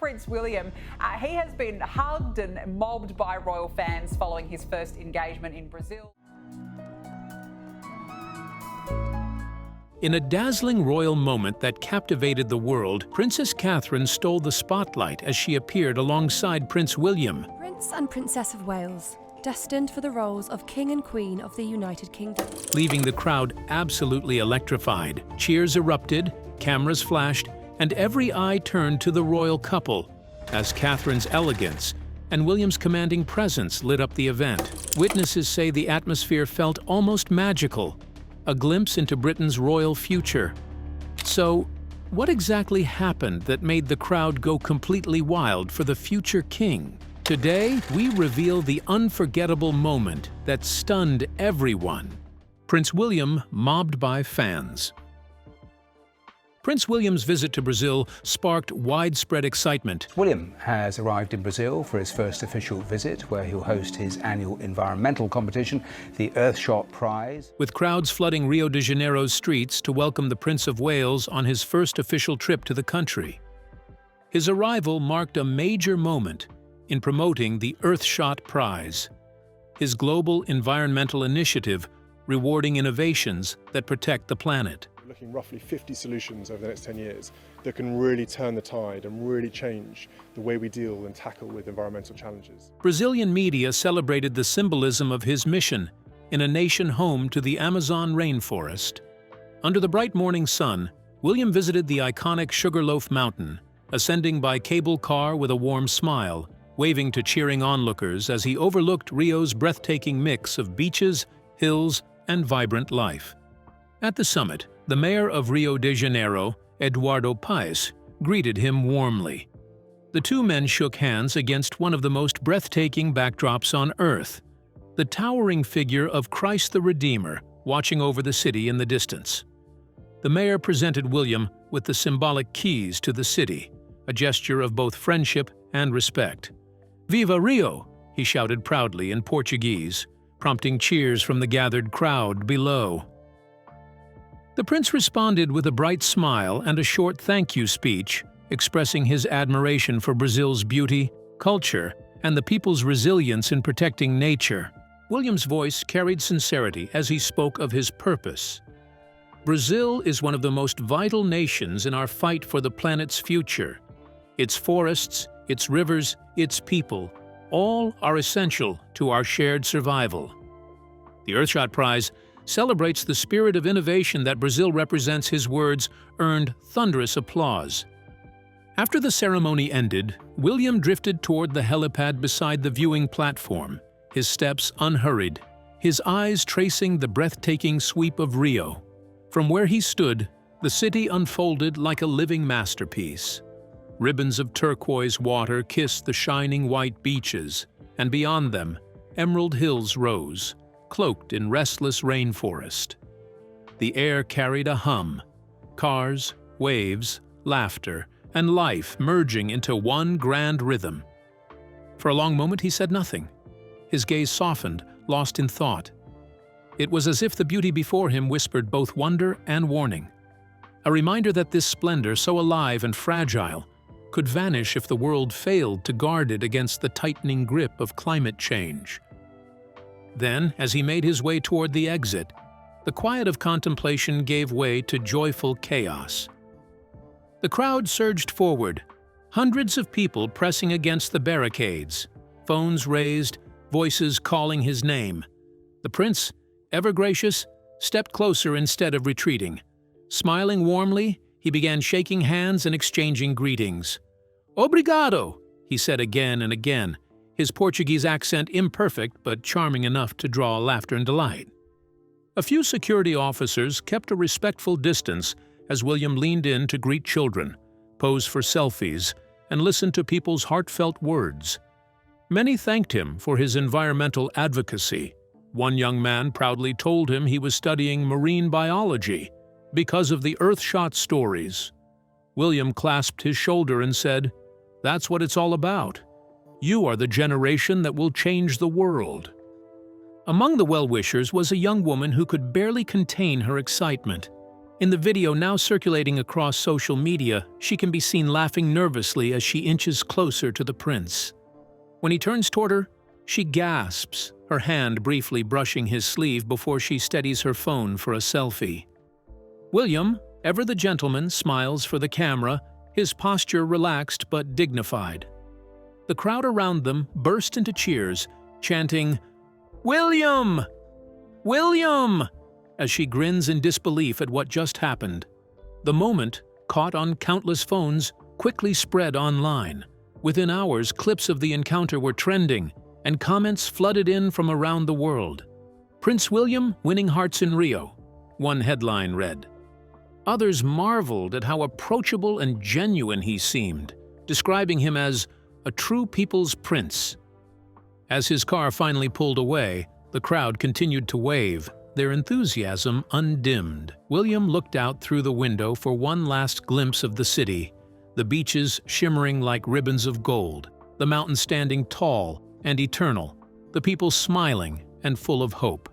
Prince William. He has been hugged and mobbed by royal fans following his first engagement in Brazil. In a dazzling royal moment that captivated the world, Princess Catherine stole the spotlight as she appeared alongside Prince William. Prince and Princess of Wales, destined for the roles of King and Queen of the United Kingdom. Leaving the crowd absolutely electrified. Cheers erupted, cameras flashed, and every eye turned to the royal couple as Catherine's elegance and William's commanding presence lit up the event. Witnesses say the atmosphere felt almost magical, a glimpse into Britain's royal future. So, what exactly happened that made the crowd go completely wild for the future king? Today, we reveal the unforgettable moment that stunned everyone. Prince William mobbed by fans. Prince William's visit to Brazil sparked widespread excitement. William has arrived in Brazil for his first official visit, where he'll host his annual environmental competition, the Earthshot Prize. With crowds flooding Rio de Janeiro's streets to welcome the Prince of Wales on his first official trip to the country. His arrival marked a major moment in promoting the Earthshot Prize, his global environmental initiative rewarding innovations that protect the planet. We're looking roughly 50 solutions over the next 10 years that can really turn the tide and really change the way we deal and tackle with environmental challenges. Brazilian media celebrated the symbolism of his mission in a nation home to the Amazon rainforest. Under the bright morning sun, William visited the iconic Sugarloaf Mountain, ascending by cable car with a warm smile, waving to cheering onlookers as he overlooked Rio's breathtaking mix of beaches, hills, and vibrant life. At the summit, the mayor of Rio de Janeiro, Eduardo Paes, greeted him warmly. The two men shook hands against one of the most breathtaking backdrops on Earth, the towering figure of Christ the Redeemer watching over the city in the distance. The mayor presented William with the symbolic keys to the city, a gesture of both friendship and respect. "Viva Rio!" he shouted proudly in Portuguese, prompting cheers from the gathered crowd below. The prince responded with a bright smile and a short thank you speech, expressing his admiration for Brazil's beauty, culture, and the people's resilience in protecting nature. William's voice carried sincerity as he spoke of his purpose. Brazil is one of the most vital nations in our fight for the planet's future. Its forests, its rivers, its people, all are essential to our shared survival. The Earthshot Prize celebrates the spirit of innovation that Brazil represents. His words earned thunderous applause. After the ceremony ended, William drifted toward the helipad beside the viewing platform, his steps unhurried, his eyes tracing the breathtaking sweep of Rio. From where he stood, the city unfolded like a living masterpiece. Ribbons of turquoise water kissed the shining white beaches, and beyond them, emerald hills rose, cloaked in restless rainforest. The air carried a hum, cars, waves, laughter, and life merging into one grand rhythm. For a long moment he said nothing. His gaze softened, lost in thought. It was as if the beauty before him whispered both wonder and warning. A reminder that this splendor, so alive and fragile, could vanish if the world failed to guard it against the tightening grip of climate change. Then, as he made his way toward the exit, the quiet of contemplation gave way to joyful chaos. The crowd surged forward, hundreds of people pressing against the barricades, phones raised, voices calling his name. The prince, ever gracious, stepped closer instead of retreating. Smiling warmly, he began shaking hands and exchanging greetings. "Obrigado," he said again and again, his Portuguese accent imperfect but charming enough to draw laughter and delight. A few security officers kept a respectful distance as William leaned in to greet children, pose for selfies, and listen to people's heartfelt words. Many thanked him for his environmental advocacy. One young man proudly told him he was studying marine biology because of the Earthshot stories. William clasped his shoulder and said, "That's what it's all about. You are the generation that will change the world." Among the well-wishers was a young woman who could barely contain her excitement. In the video now circulating across social media, she can be seen laughing nervously as she inches closer to the prince. When he turns toward her, she gasps, her hand briefly brushing his sleeve before she steadies her phone for a selfie. William, ever the gentleman, smiles for the camera, his posture relaxed but dignified. The crowd around them burst into cheers, chanting, "William! William!" as she grins in disbelief at what just happened. The moment, caught on countless phones, quickly spread online. Within hours, clips of the encounter were trending, and comments flooded in from around the world. "Prince William winning hearts in Rio," one headline read. Others marveled at how approachable and genuine he seemed, describing him as a true people's prince. As his car finally pulled away, the crowd continued to wave, their enthusiasm undimmed. William looked out through the window for one last glimpse of the city, the beaches shimmering like ribbons of gold, the mountains standing tall and eternal, the people smiling and full of hope.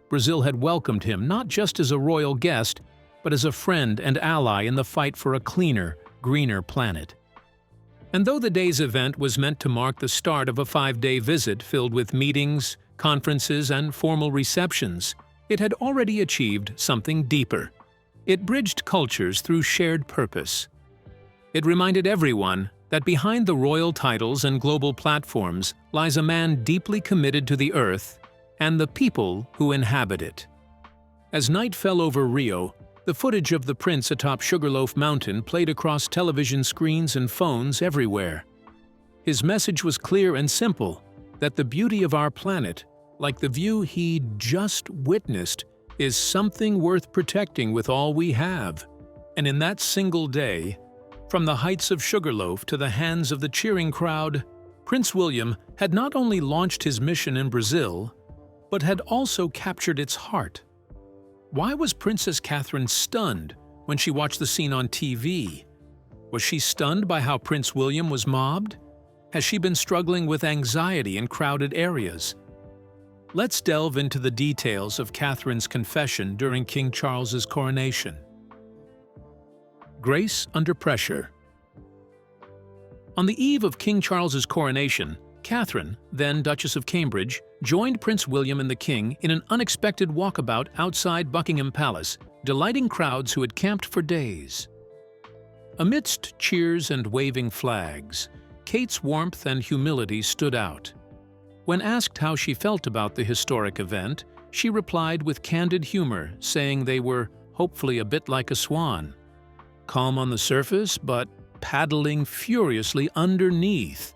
Brazil had welcomed him not just as a royal guest, but as a friend and ally in the fight for a cleaner, greener planet. And though the day's event was meant to mark the start of a 5-day visit filled with meetings, conferences, and formal receptions, it had already achieved something deeper. It bridged cultures through shared purpose. It reminded everyone that behind the royal titles and global platforms lies a man deeply committed to the earth and the people who inhabit it. As night fell over Rio, the footage of the prince atop Sugarloaf Mountain played across television screens and phones everywhere. His message was clear and simple, that the beauty of our planet, like the view he'd just witnessed, is something worth protecting with all we have. And in that single day, from the heights of Sugarloaf to the hands of the cheering crowd, Prince William had not only launched his mission in Brazil, but had also captured its heart. Why was Princess Catherine stunned when she watched the scene on TV? Was she stunned by how Prince William was mobbed? Has she been struggling with anxiety in crowded areas? Let's delve into the details of Catherine's confession during King Charles's coronation. Grace under pressure. On the eve of King Charles's coronation, Catherine, then Duchess of Cambridge, joined Prince William and the King in an unexpected walkabout outside Buckingham Palace, delighting crowds who had camped for days. Amidst cheers and waving flags, Kate's warmth and humility stood out. When asked how she felt about the historic event, she replied with candid humor, saying they were hopefully a bit like a swan. Calm on the surface, but paddling furiously underneath.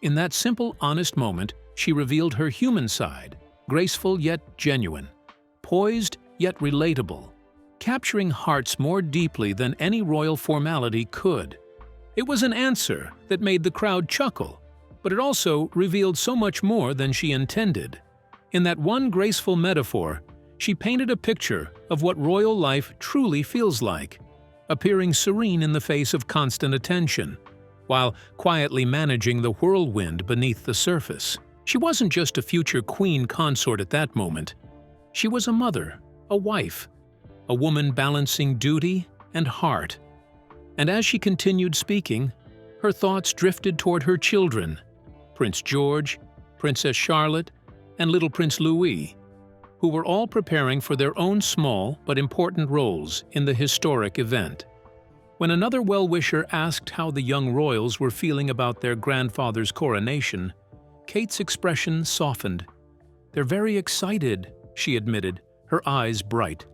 In that simple, honest moment, she revealed her human side, graceful yet genuine, poised yet relatable, capturing hearts more deeply than any royal formality could. It was an answer that made the crowd chuckle, but it also revealed so much more than she intended. In that one graceful metaphor, she painted a picture of what royal life truly feels like, appearing serene in the face of constant attention, while quietly managing the whirlwind beneath the surface. She wasn't just a future queen consort at that moment. She was a mother, a wife, a woman balancing duty and heart. And as she continued speaking, her thoughts drifted toward her children, Prince George, Princess Charlotte, and little Prince Louis, who were all preparing for their own small but important roles in the historic event. When another well-wisher asked how the young royals were feeling about their grandfather's coronation, Kate's expression softened. "They're very excited," she admitted, her eyes bright.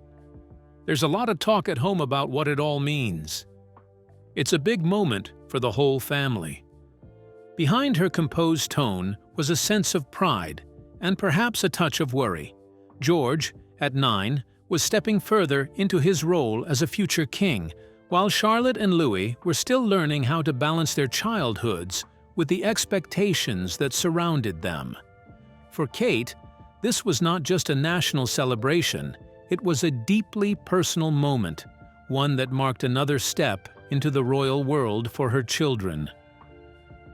"There's a lot of talk at home about what it all means. It's a big moment for the whole family." Behind her composed tone was a sense of pride and perhaps a touch of worry. George, at 9, was stepping further into his role as a future king, while Charlotte and Louis were still learning how to balance their childhoods with the expectations that surrounded them. For Kate, this was not just a national celebration, it was a deeply personal moment, one that marked another step into the royal world for her children.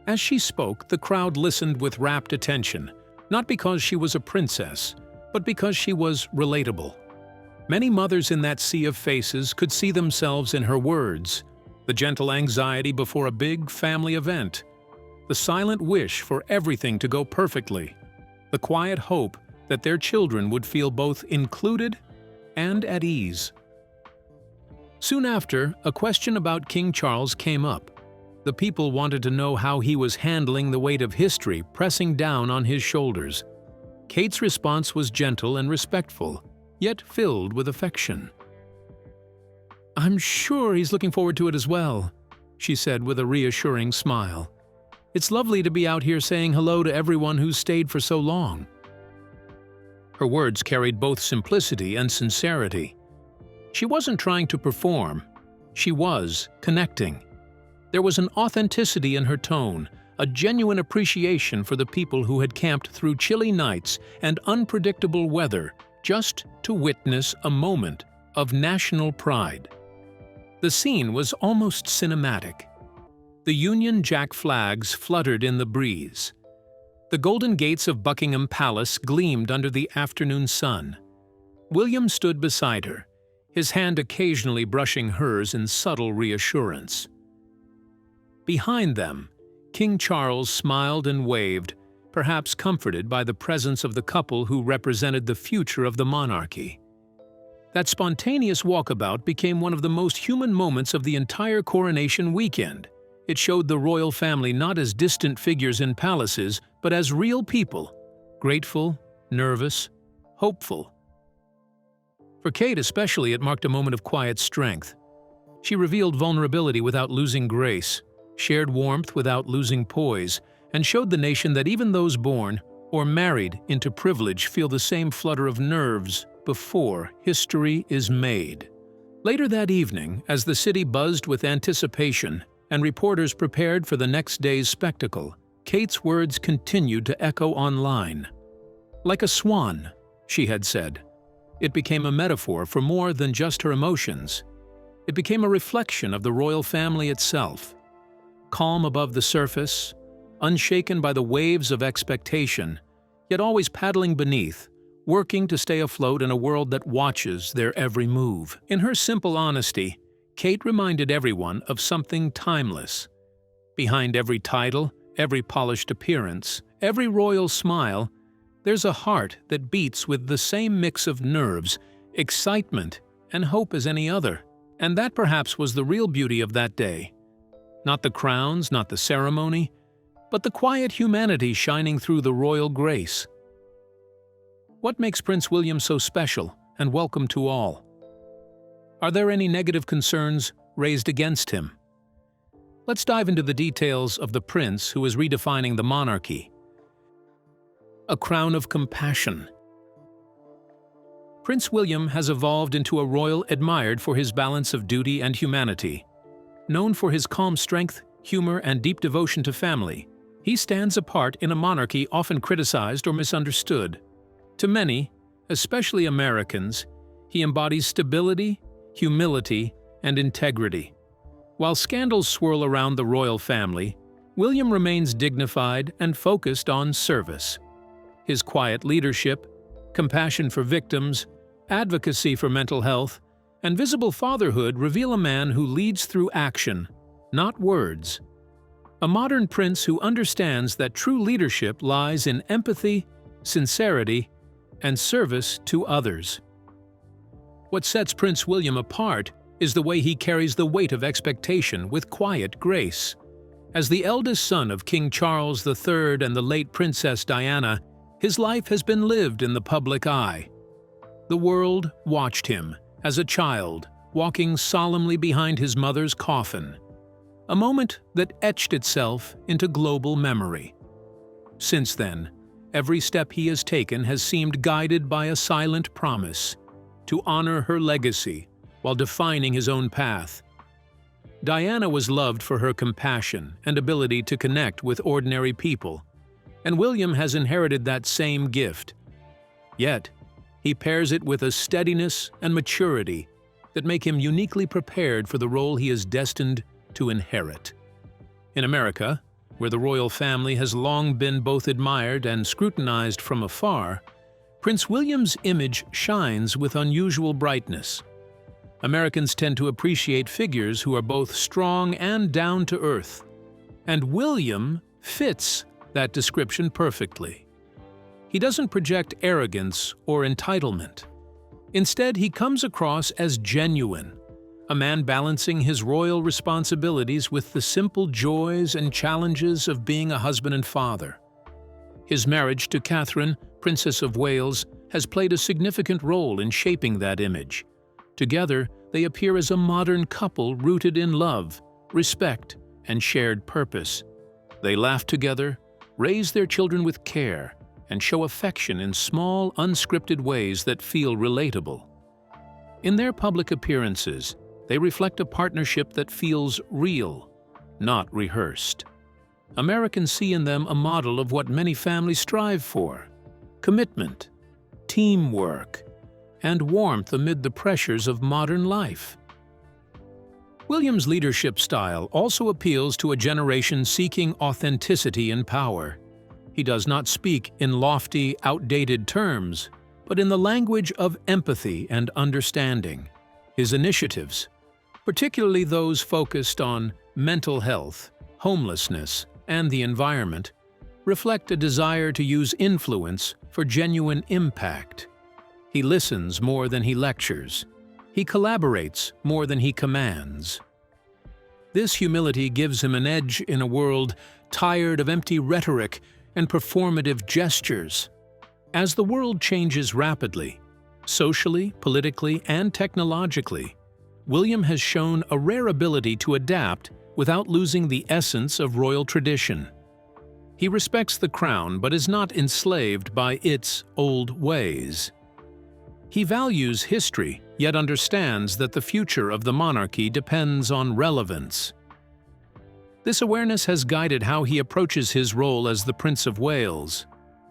As she spoke, the crowd listened with rapt attention, not because she was a princess, but because she was relatable. Many mothers in that sea of faces could see themselves in her words, the gentle anxiety before a big family event, the silent wish for everything to go perfectly, the quiet hope that their children would feel both included and at ease. Soon after, a question about King Charles came up. The people wanted to know how he was handling the weight of history pressing down on his shoulders. Kate's response was gentle and respectful, yet filled with affection. "I'm sure he's looking forward to it as well," she said with a reassuring smile. "It's lovely to be out here saying hello to everyone who's stayed for so long." Her words carried both simplicity and sincerity. She wasn't trying to perform. She was connecting. There was an authenticity in her tone, a genuine appreciation for the people who had camped through chilly nights and unpredictable weather just to witness a moment of national pride. The scene was almost cinematic. The Union Jack flags fluttered in the breeze. The golden gates of Buckingham Palace gleamed under the afternoon sun. William stood beside her, his hand occasionally brushing hers in subtle reassurance. Behind them, King Charles smiled and waved, perhaps comforted by the presence of the couple who represented the future of the monarchy. That spontaneous walkabout became one of the most human moments of the entire coronation weekend. It showed the royal family not as distant figures in palaces, but as real people, grateful, nervous, hopeful. For Kate especially, it marked a moment of quiet strength. She revealed vulnerability without losing grace, shared warmth without losing poise, and showed the nation that even those born or married into privilege feel the same flutter of nerves before history is made. Later that evening, as the city buzzed with anticipation and reporters prepared for the next day's spectacle, Kate's words continued to echo online. Like a swan, she had said. It became a metaphor for more than just her emotions. It became a reflection of the royal family itself. Calm above the surface, unshaken by the waves of expectation, yet always paddling beneath, working to stay afloat in a world that watches their every move. In her simple honesty, Kate reminded everyone of something timeless. Behind every title, every polished appearance, every royal smile, there's a heart that beats with the same mix of nerves, excitement, and hope as any other. And that perhaps was the real beauty of that day. Not the crowns, not the ceremony, but the quiet humanity shining through the royal grace. What makes Prince William so special and welcome to all? Are there any negative concerns raised against him? Let's dive into the details of the prince who is redefining the monarchy. A crown of compassion. Prince William has evolved into a royal admired for his balance of duty and humanity. Known for his calm strength, humor, and deep devotion to family, he stands apart in a monarchy often criticized or misunderstood. To many, especially Americans, he embodies stability, humility, and integrity. While scandals swirl around the royal family, William remains dignified and focused on service. His quiet leadership, compassion for victims, advocacy for mental health, and visible fatherhood reveal a man who leads through action, not words. A modern prince who understands that true leadership lies in empathy, sincerity, and service to others. What sets Prince William apart is the way he carries the weight of expectation with quiet grace. As the eldest son of King Charles III and the late Princess Diana, his life has been lived in the public eye. The world watched him as a child, walking solemnly behind his mother's coffin, a moment that etched itself into global memory. Since then, every step he has taken has seemed guided by a silent promise to honor her legacy while defining his own path. Diana was loved for her compassion and ability to connect with ordinary people, and William has inherited that same gift. Yet, he pairs it with a steadiness and maturity that make him uniquely prepared for the role he is destined to inherit. In America, where the royal family has long been both admired and scrutinized from afar, Prince William's image shines with unusual brightness. Americans tend to appreciate figures who are both strong and down to earth, and William fits that description perfectly. He doesn't project arrogance or entitlement. Instead, he comes across as genuine, a man balancing his royal responsibilities with the simple joys and challenges of being a husband and father. His marriage to Catherine, Princess of Wales, has played a significant role in shaping that image. Together, they appear as a modern couple rooted in love, respect, and shared purpose. They laugh together, raise their children with care, and show affection in small, unscripted ways that feel relatable. In their public appearances, they reflect a partnership that feels real, not rehearsed. Americans see in them a model of what many families strive for: commitment, teamwork, and warmth amid the pressures of modern life. William's leadership style also appeals to a generation seeking authenticity and power. He does not speak in lofty, outdated terms, but in the language of empathy and understanding. His initiatives, particularly those focused on mental health, homelessness, and the environment, reflect a desire to use influence for genuine impact. He listens more than he lectures. He collaborates more than he commands. This humility gives him an edge in a world tired of empty rhetoric and performative gestures. As the world changes rapidly, socially, politically, and technologically, William has shown a rare ability to adapt without losing the essence of royal tradition. He respects the crown but is not enslaved by its old ways. He values history, yet understands that the future of the monarchy depends on relevance. This awareness has guided how he approaches his role as the Prince of Wales,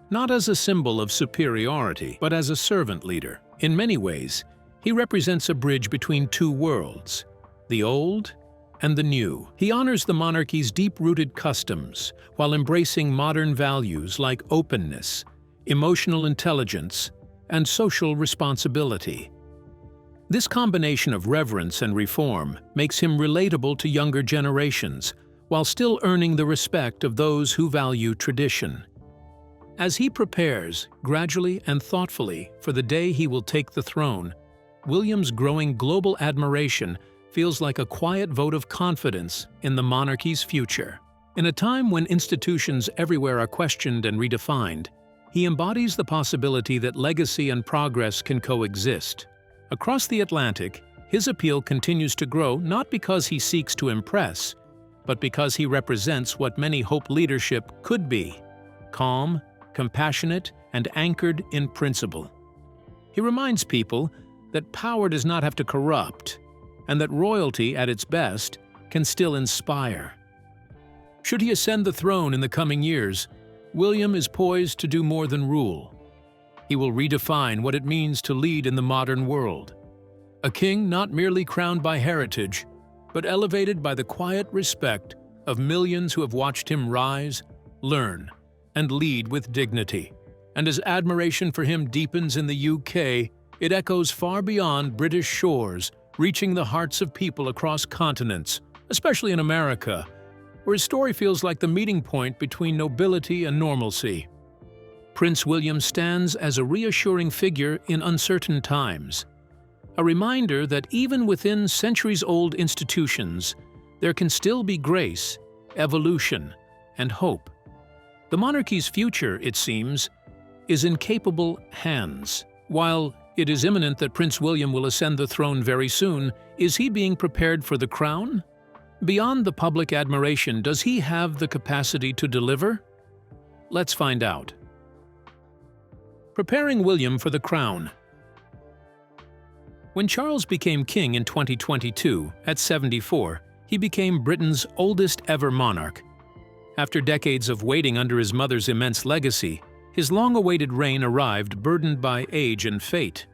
not as a symbol of superiority, but as a servant leader. In many ways, he represents a bridge between two worlds, the old and the new. He honors the monarchy's deep-rooted customs while embracing modern values like openness, emotional intelligence, and social responsibility. This combination of reverence and reform makes him relatable to younger generations, while still earning the respect of those who value tradition. As he prepares, gradually and thoughtfully, for the day he will take the throne, William's growing global admiration feels like a quiet vote of confidence in the monarchy's future. In a time when institutions everywhere are questioned and redefined, he embodies the possibility that legacy and progress can coexist. Across the Atlantic, his appeal continues to grow not because he seeks to impress, but because he represents what many hope leadership could be: calm, compassionate, and anchored in principle. He reminds people that power does not have to corrupt, and that royalty, at its best, can still inspire. Should he ascend the throne in the coming years, William is poised to do more than rule. He will redefine what it means to lead in the modern world. A king not merely crowned by heritage, but elevated by the quiet respect of millions who have watched him rise, learn, and lead with dignity. And as admiration for him deepens in the UK, it echoes far beyond British shores, reaching the hearts of people across continents, especially in America, where his story feels like the meeting point between nobility and normalcy. Prince William stands as a reassuring figure in uncertain times, a reminder that even within centuries-old institutions, there can still be grace, evolution, and hope. The monarchy's future, it seems, is in capable hands. While it is imminent that Prince William will ascend the throne very soon, is he being prepared for the crown? Beyond the public admiration, does he have the capacity to deliver? Let's find out. Preparing William for the crown. When Charles became king in 2022, at 74, he became Britain's oldest ever monarch. After decades of waiting under his mother's immense legacy, his long-awaited reign arrived burdened by age and fate.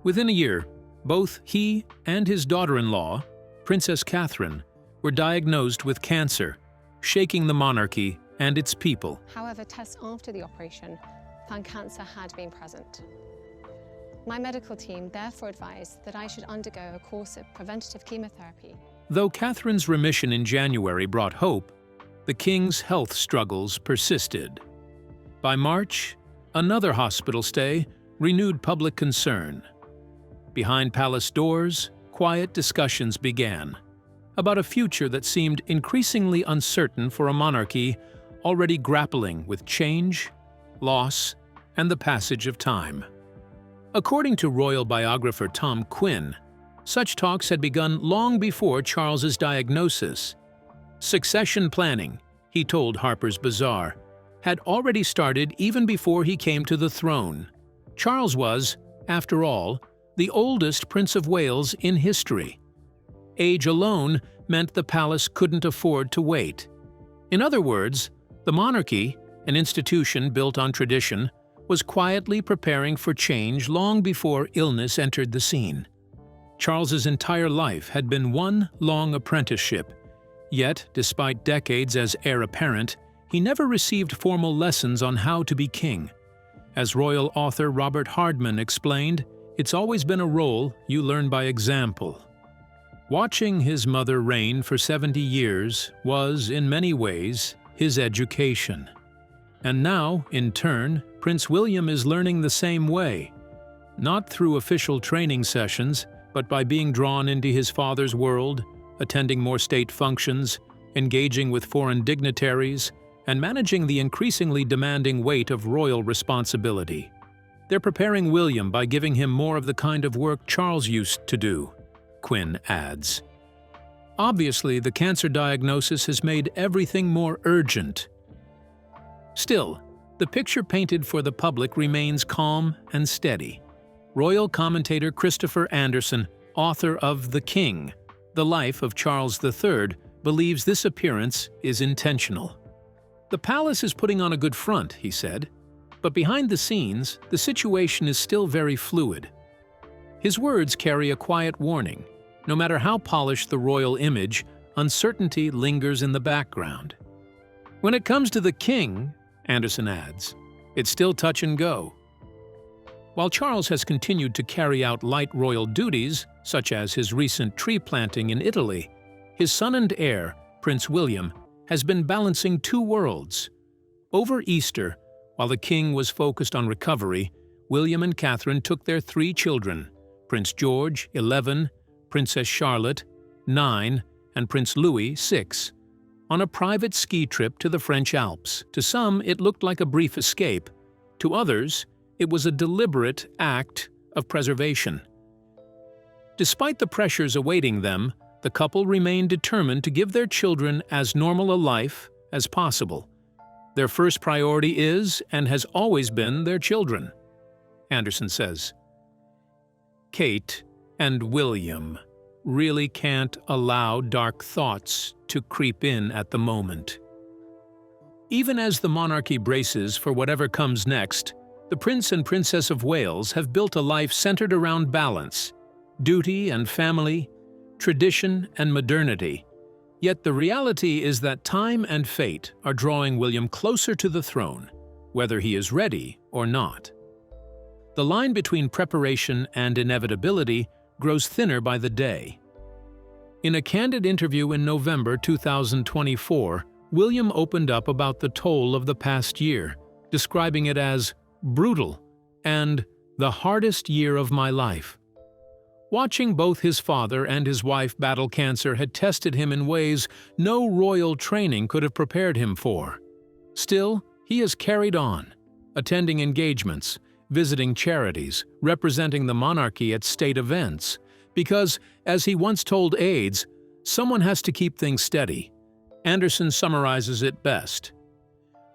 Within a year, both he and his daughter-in-law, Princess Catherine, were diagnosed with cancer, shaking the monarchy and its people. However, tests after the operation found cancer had been present. My medical team therefore advised that I should undergo a course of preventative chemotherapy. Though Catherine's remission in January brought hope, the king's health struggles persisted. By March, another hospital stay renewed public concern. Behind palace doors, quiet discussions began about a future that seemed increasingly uncertain for a monarchy already grappling with change, loss, and the passage of time. According to royal biographer Tom Quinn, such talks had begun long before Charles's diagnosis. Succession planning, he told Harper's Bazaar, had already started even before he came to the throne. Charles was, after all, the oldest Prince of Wales in history. Age alone meant the palace couldn't afford to wait. In other words, the monarchy, an institution built on tradition, was quietly preparing for change long before illness entered the scene. Charles's entire life had been one long apprenticeship, yet, despite decades as heir apparent, he never received formal lessons on how to be king. As royal author Robert Hardman explained, it's always been a role you learn by example. Watching his mother reign for 70 years was, in many ways, his education. And now, in turn, Prince William is learning the same way, not through official training sessions, but by being drawn into his father's world, attending more state functions, engaging with foreign dignitaries, and managing the increasingly demanding weight of royal responsibility. They're preparing William by giving him more of the kind of work Charles used to do, Quinn adds. Obviously, the cancer diagnosis has made everything more urgent. Still, the picture painted for the public remains calm and steady. Royal commentator Christopher Anderson, author of The King, The Life of Charles III, believes this appearance is intentional. The palace is putting on a good front, he said, but behind the scenes, the situation is still very fluid. His words carry a quiet warning. No matter how polished the royal image, uncertainty lingers in the background. When it comes to the king, Anderson adds, it's still touch and go. While Charles has continued to carry out light royal duties, such as his recent tree planting in Italy, his son and heir, Prince William, has been balancing two worlds. Over Easter, while the king was focused on recovery, William and Catherine took their 3 children, Prince George, 11, Princess Charlotte, 9, and Prince Louis, 6, on a private ski trip to the French Alps. To some, it looked like a brief escape. To others, it was a deliberate act of preservation. Despite the pressures awaiting them, the couple remained determined to give their children as normal a life as possible. Their first priority is, and has always been, their children, Anderson says. Kate and William really can't allow dark thoughts to creep in at the moment. Even as the monarchy braces for whatever comes next, the Prince and Princess of Wales have built a life centered around balance, duty and family, tradition and modernity. Yet the reality is that time and fate are drawing William closer to the throne, whether he is ready or not. The line between preparation and inevitability grows thinner by the day. In a candid interview in November 2024, William opened up about the toll of the past year, describing it as brutal and the hardest year of my life. Watching both his father and his wife battle cancer had tested him in ways no royal training could have prepared him for. Still, he has carried on, attending engagements, visiting charities, representing the monarchy at state events, because, as he once told aides, someone has to keep things steady. Anderson summarizes it best.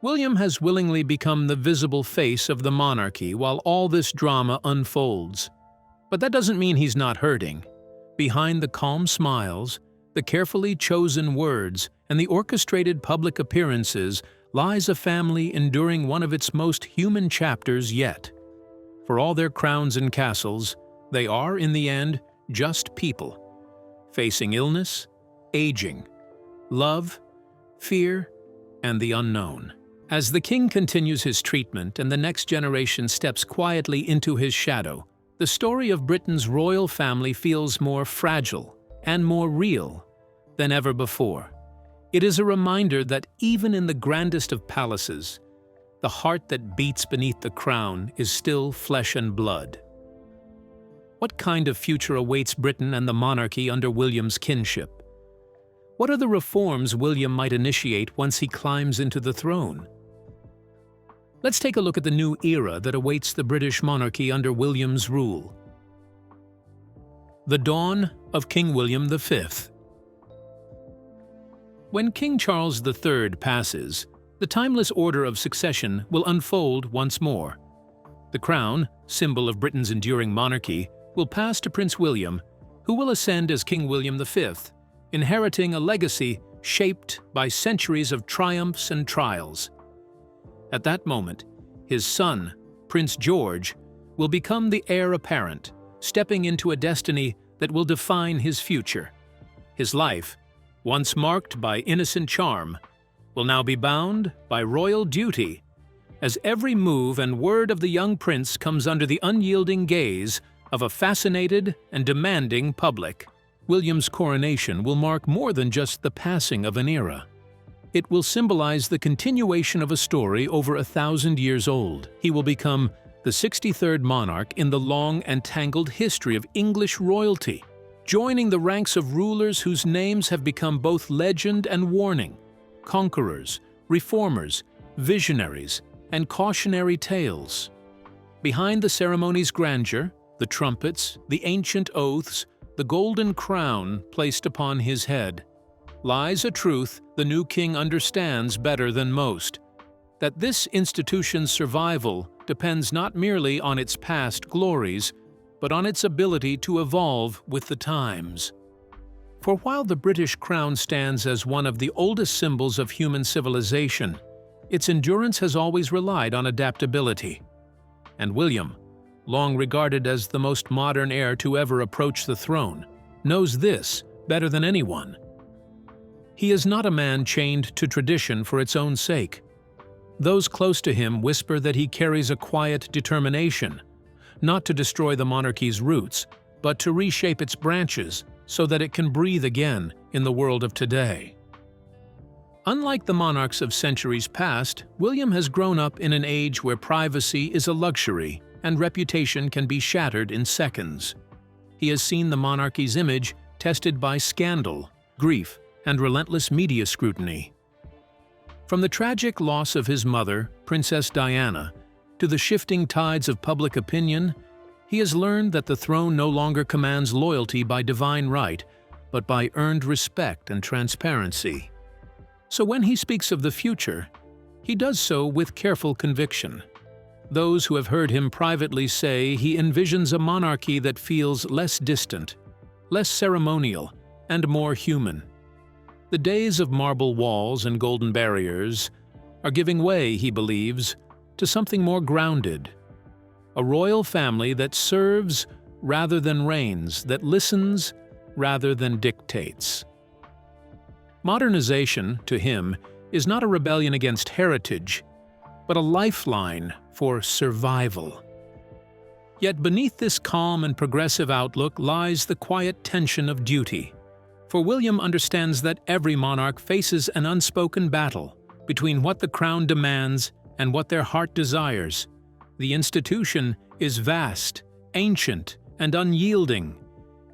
William has willingly become the visible face of the monarchy while all this drama unfolds. But that doesn't mean he's not hurting. Behind the calm smiles, the carefully chosen words, and the orchestrated public appearances lies a family enduring one of its most human chapters yet. For all their crowns and castles, they are, in the end, just people, facing illness, aging, love, fear, and the unknown. As the king continues his treatment and the next generation steps quietly into his shadow, the story of Britain's royal family feels more fragile and more real than ever before. It is a reminder that even in the grandest of palaces, the heart that beats beneath the crown is still flesh and blood. What kind of future awaits Britain and the monarchy under William's kinship? What are the reforms William might initiate once he climbs into the throne? Let's take a look at the new era that awaits the British monarchy under William's rule. The dawn of King William V. When King Charles III passes, the timeless order of succession will unfold once more. The crown, symbol of Britain's enduring monarchy, will pass to Prince William, who will ascend as King William V, inheriting a legacy shaped by centuries of triumphs and trials. At that moment, his son, Prince George, will become the heir apparent, stepping into a destiny that will define his future. His life, once marked by innocent charm, will now be bound by royal duty, as every move and word of the young prince comes under the unyielding gaze of a fascinated and demanding public. William's coronation will mark more than just the passing of an era. It will symbolize the continuation of a story over 1,000 years old. He will become the 63rd monarch in the long and tangled history of English royalty, joining the ranks of rulers whose names have become both legend and warning, conquerors, reformers, visionaries, and cautionary tales. Behind the ceremony's grandeur, the trumpets, the ancient oaths, the golden crown placed upon his head, lies a truth the new king understands better than most: that this institution's survival depends not merely on its past glories, but on its ability to evolve with the times. For while the British crown stands as one of the oldest symbols of human civilization, its endurance has always relied on adaptability. And William, long regarded as the most modern heir to ever approach the throne, knows this better than anyone. He is not a man chained to tradition for its own sake. Those close to him whisper that he carries a quiet determination, not to destroy the monarchy's roots, but to reshape its branches so that it can breathe again in the world of today. Unlike the monarchs of centuries past, William has grown up in an age where privacy is a luxury and reputation can be shattered in seconds. He has seen the monarchy's image tested by scandal, grief, and relentless media scrutiny. From the tragic loss of his mother, Princess Diana, to the shifting tides of public opinion, he has learned that the throne no longer commands loyalty by divine right, but by earned respect and transparency. So when he speaks of the future, he does so with careful conviction. Those who have heard him privately say he envisions a monarchy that feels less distant, less ceremonial, and more human. The days of marble walls and golden barriers are giving way, he believes, to something more grounded. A royal family that serves rather than reigns, that listens rather than dictates. Modernization, to him, is not a rebellion against heritage, but a lifeline for survival. Yet beneath this calm and progressive outlook lies the quiet tension of duty. For William understands that every monarch faces an unspoken battle between what the crown demands and what their heart desires. The institution is vast, ancient, and unyielding.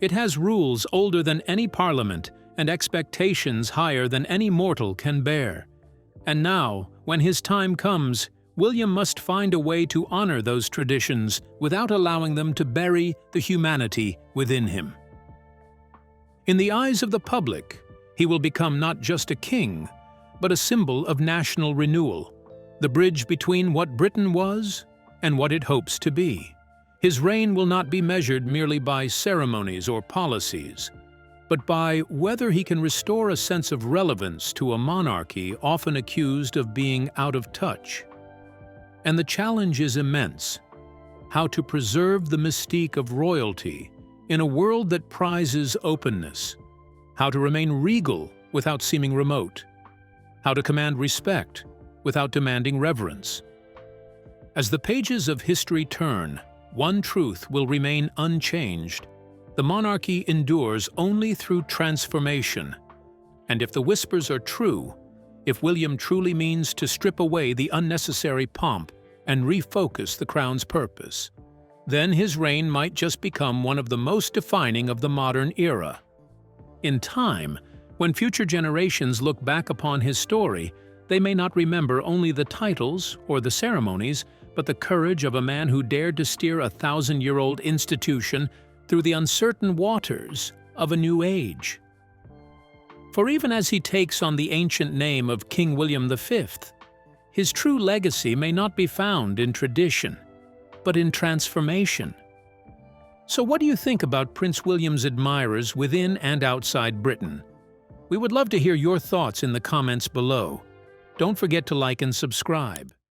It has rules older than any parliament and expectations higher than any mortal can bear. And now, when his time comes, William must find a way to honor those traditions without allowing them to bury the humanity within him. In the eyes of the public, he will become not just a king, but a symbol of national renewal, the bridge between what Britain was and what it hopes to be. His reign will not be measured merely by ceremonies or policies, but by whether he can restore a sense of relevance to a monarchy often accused of being out of touch. And the challenge is immense: how to preserve the mystique of royalty in a world that prizes openness, how to remain regal without seeming remote, how to command respect without demanding reverence. As the pages of history turn, one truth will remain unchanged. The monarchy endures only through transformation. And if the whispers are true, if William truly means to strip away the unnecessary pomp and refocus the crown's purpose, then his reign might just become one of the most defining of the modern era. In time, when future generations look back upon his story, they may not remember only the titles or the ceremonies, but the courage of a man who dared to steer a 1,000-year-old institution through the uncertain waters of a new age. For even as he takes on the ancient name of King William V, his true legacy may not be found in tradition, but in transformation. So what do you think about Prince William's admirers within and outside Britain? We would love to hear your thoughts in the comments below. Don't forget to like and subscribe.